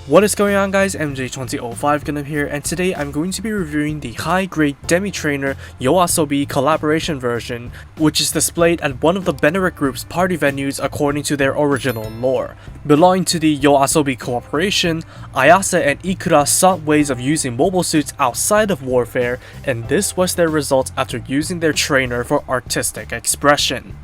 What is going on guys, MJ2005 Gundam here, and today I'm going to be reviewing the high-grade Demi Trainer YOASOBI collaboration version, which is displayed at one of the Beneric Group's party venues according to their original lore. Belonging to the YOASOBI Corporation, Ayase and Ikura sought ways of using mobile suits outside of warfare, and this was their result after using their trainer for artistic expression.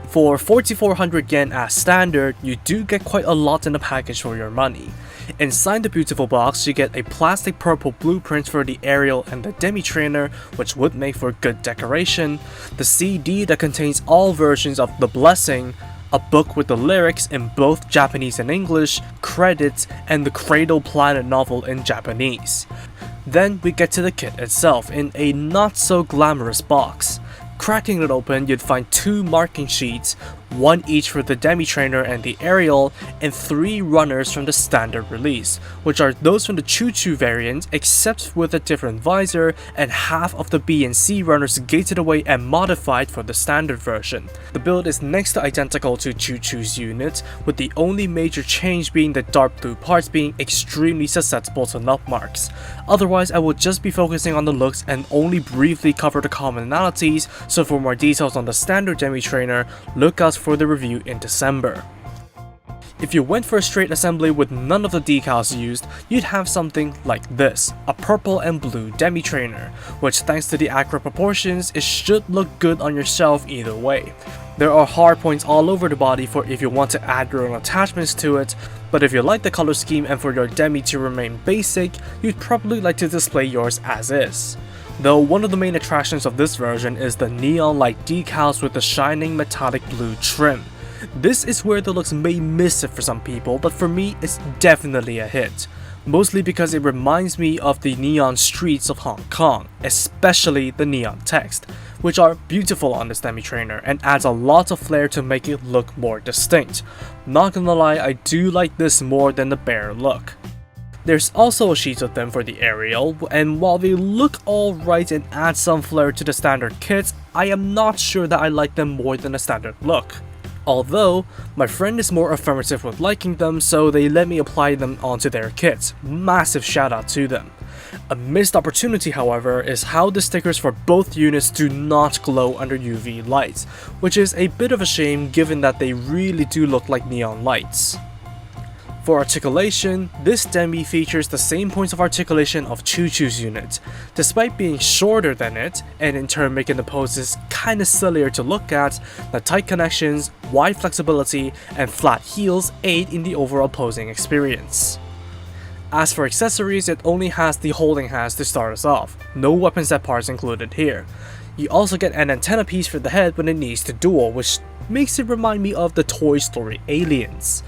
For 4400 yen as standard, you do get quite a lot in the package for your money. Inside the beautiful box, you get a plastic purple blueprint for the aerial and the Demi Trainer, which would make for good decoration, the CD that contains all versions of The Blessing, a book with the lyrics in both Japanese and English, credits, and the Cradle Planet novel in Japanese. Then we get to the kit itself in a not so glamorous box. Cracking it open, you'd find 2 marking sheets, one each for the Demi Trainer and the aerial, and 3 runners from the standard release, which are those from the Chuchu variant except with a different visor, and half of the B and C runners gated away and modified for the standard version. The build is next to identical to Chuchu's unit, with the only major change being the dark blue parts being extremely susceptible to nut marks. Otherwise, I will just be focusing on the looks and only briefly cover the commonalities, so for more details on the standard Demi Trainer, look out for the review in December. If you went for a straight assembly with none of the decals used, you'd have something like this, a purple and blue Demi Trainer, which thanks to the accurate proportions, it should look good on your shelf either way. There are hard points all over the body for if you want to add your own attachments to it, but if you like the color scheme and for your Demi to remain basic, you'd probably like to display yours as is. Though one of the main attractions of this version is the neon light decals with the shining metallic blue trim. This is where the looks may miss it for some people, but for me it's definitely a hit. Mostly because it reminds me of the neon streets of Hong Kong, especially the neon text, which are beautiful on this Demi Trainer and adds a lot of flair to make it look more distinct. Not gonna lie, I do like this more than the bare look. There's also a sheet of them for the aerial, and while they look alright and add some flair to the standard kits, I am not sure that I like them more than the standard look. Although, my friend is more affirmative with liking them, so they let me apply them onto their kits. Massive shout out to them. A missed opportunity, however, is how the stickers for both units do not glow under UV light, which is a bit of a shame given that they really do look like neon lights. For articulation, this Demi features the same points of articulation of Chuchu's unit, despite being shorter than it, and in turn making the poses kinda sillier to look at. The tight connections, wide flexibility, and flat heels aid in the overall posing experience. As for accessories, it only has the holding hands to start us off, no weapon set parts included here. You also get an antenna piece for the head when it needs to duel, which makes it remind me of the Toy Story aliens.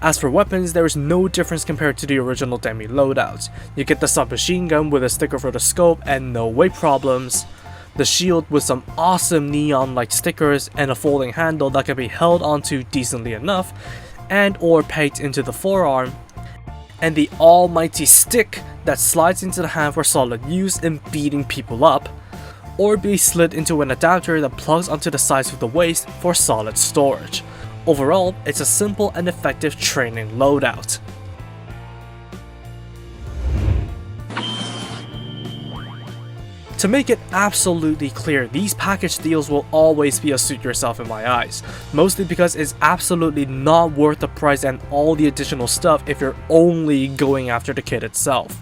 As for weapons, there is no difference compared to the original Demi loadout. You get the submachine gun with a sticker for the scope and no weight problems, the shield with some awesome neon light stickers and a folding handle that can be held onto decently enough and or pegged into the forearm, and the almighty stick that slides into the hand for solid use in beating people up, or be slid into an adapter that plugs onto the sides of the waist for solid storage. Overall, it's a simple and effective training loadout. To make it absolutely clear, these package deals will always be a suit yourself in my eyes, mostly because it's absolutely not worth the price and all the additional stuff if you're only going after the kit itself.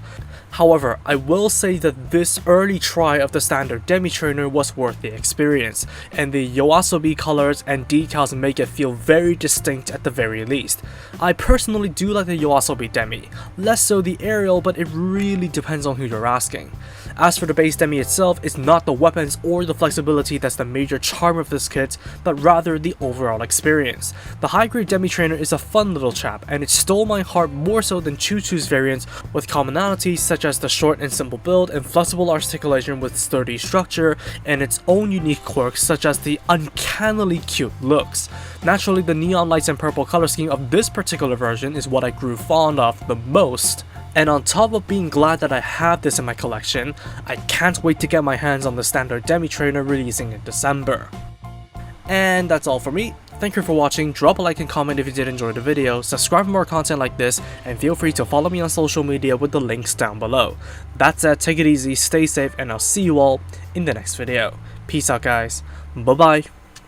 However, I will say that this early try of the standard Demi Trainer was worth the experience, and the YOASOBI colors and decals make it feel very distinct at the very least. I personally do like the YOASOBI Demi, less so the aerial, but it really depends on who you're asking. As for the base Demi itself, it's not the weapons or the flexibility that's the major charm of this kit, but rather the overall experience. The high-grade Demi Trainer is a fun little chap, and it stole my heart more so than Chuchu's variant, with commonalities such as the short and simple build and flexible articulation with sturdy structure, and its own unique quirks such as the uncannily cute looks. Naturally, the neon lights and purple color scheme of this particular version is what I grew fond of the most. And on top of being glad that I have this in my collection, I can't wait to get my hands on the standard Demi Trainer releasing in December. And that's all for me. Thank you for watching, drop a like and comment if you did enjoy the video, subscribe for more content like this, and feel free to follow me on social media with the links down below. That said, take it easy, stay safe, and I'll see you all in the next video. Peace out guys, bye bye.